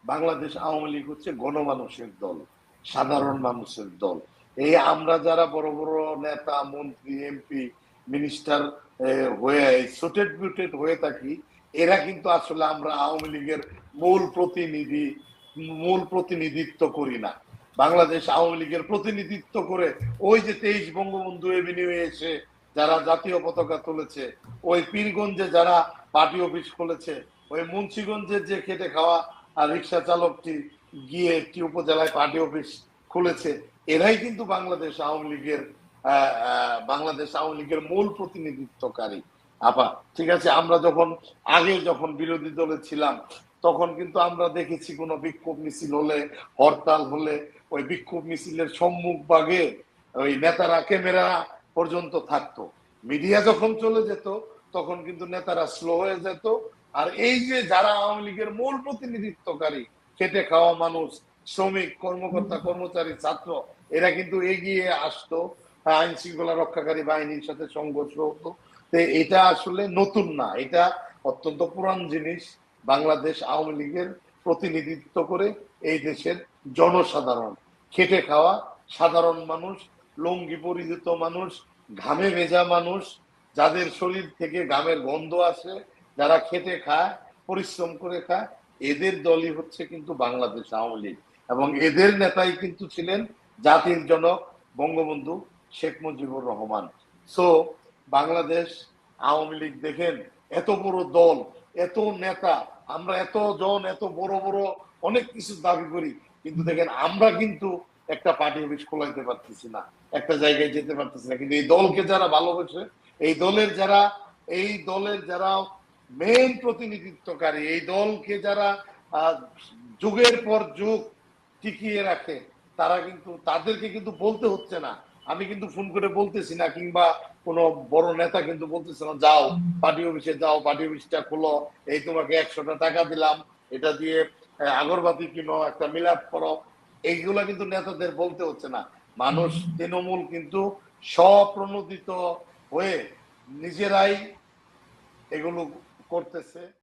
বাংলাদেশ আওয়ামী লীগ হচ্ছে গণমানুষের দল, সাধারণ মানুষের দল। এই আমরা যারা বড় বড় নেতা, মন্ত্রী, এমপি, মিনিস্টার হয়ে সুটেড বিউটেড হয়ে থাকি, এরা কিন্তু আসলে আমরা আওয়ামী লীগের মূল প্রতিনিধি, মূল প্রতিনিধিত্ব করি না। বাংলাদেশ আওয়ামী লীগের প্রতিনিধিত্ব করে ওই যে 23 বঙ্গবন্ধু এভিনিউ এসে যারা জাতীয় পতাকা তুলেছে, ওই পীরগঞ্জে যারা পার্টি অফিস খুলেছে, ওই মুন্সিগঞ্জের যে খেটে খাওয়া আর রিক্সা চালকটি গিয়ে একটি উপজেলায় পার্টি অফিস খুলেছে, এরাই কিন্তু বাংলাদেশ আওয়ামী লীগের মূল প্রতিনিধিত্বকারী। আপা ঠিক আছে, আমরা যখন বিরোধী দলে ছিলাম, তখন কিন্তু আমরা দেখেছি কোনো বিক্ষোভ মিছিল হলে, হরতাল হলে, ওই বিক্ষোভ মিছিলের সম্মুখ ভাগে ওই নেতারা ক্যামেরা পর্যন্ত থাকতো। মিডিয়া যখন চলে যেত তখন কিন্তু নেতারা স্লো হয়ে যেত। আর এই যে যারা আওয়ামী লীগের মূল প্রতিনিধিত্বকারী, খেটে খাওয়া মানুষ, শ্রমিক, কর্মকর্তা, কর্মচারী, ছাত্র, এরা কিন্তু এগিয়ে আসতো, আইন শৃঙ্খলা রক্ষাকারী বাহিনীর সাথে সংঘর্ষ হতো। তো এটা আসলে নতুন না, এটা অত্যন্ত পুরান জিনিস। বাংলাদেশ আওয়ামী লীগের প্রতিনিধিত্ব করে এই দেশের জনসাধারণ, খেটে খাওয়া সাধারণ মানুষ, লুঙ্গি পরিহিত মানুষ, ঘামে ভেজা মানুষ, যাদের শরীর থেকে ঘামের গন্ধ আসে, যারা খেটে খায়, পরিশ্রম করে খায়, এদের দলই হচ্ছে কিন্তু বাংলাদেশ আওয়ামী লীগ। এবং এদের নেতাই কিন্তু ছিলেন জাতির জনক বঙ্গবন্ধু শেখ মুজিবুর রহমান। সো বাংলাদেশ আওয়ামী লীগ দেখেন, এত বড় দল, এত নেতা, আমরা এত জন, এত বড় বড় অনেক কিছু দাবি করি, কিন্তু দেখেন আমরা কিন্তু একটা পার্টি অফিস খোলাইতে পারতেছি না, একটা জায়গায় যেতে পারতেছি না। কিন্তু এই দলকে যারা ভালোবাসে, এই দলের যারা এই দলের যারা মেইন প্রতিনিধিত্বকারী, এই দলকে যারা যুগের পর যুগ টিকিয়ে রাখে, তাদেরকে কিন্তু বলতে হচ্ছে না। আমি কিন্তু ফোন করে বলতেছি না, কিংবা কোনো বড় নেতা কিন্তু বলতেছে না, যাও পার্টি অফিসে যাও, পার্টি অফিসটা খোলো, এই তোমাকে 100টা টাকা দিলাম, এটা দিয়ে আগরবাতি কিনো, একটা মিলাদ করো। এইগুলা কিন্তু নেতাদের বলতে হচ্ছে না। মানুষ, তৃণমূল কিন্তু স্বপ্রণোদিত হয়ে নিজেরাই এগুলো করতেছে।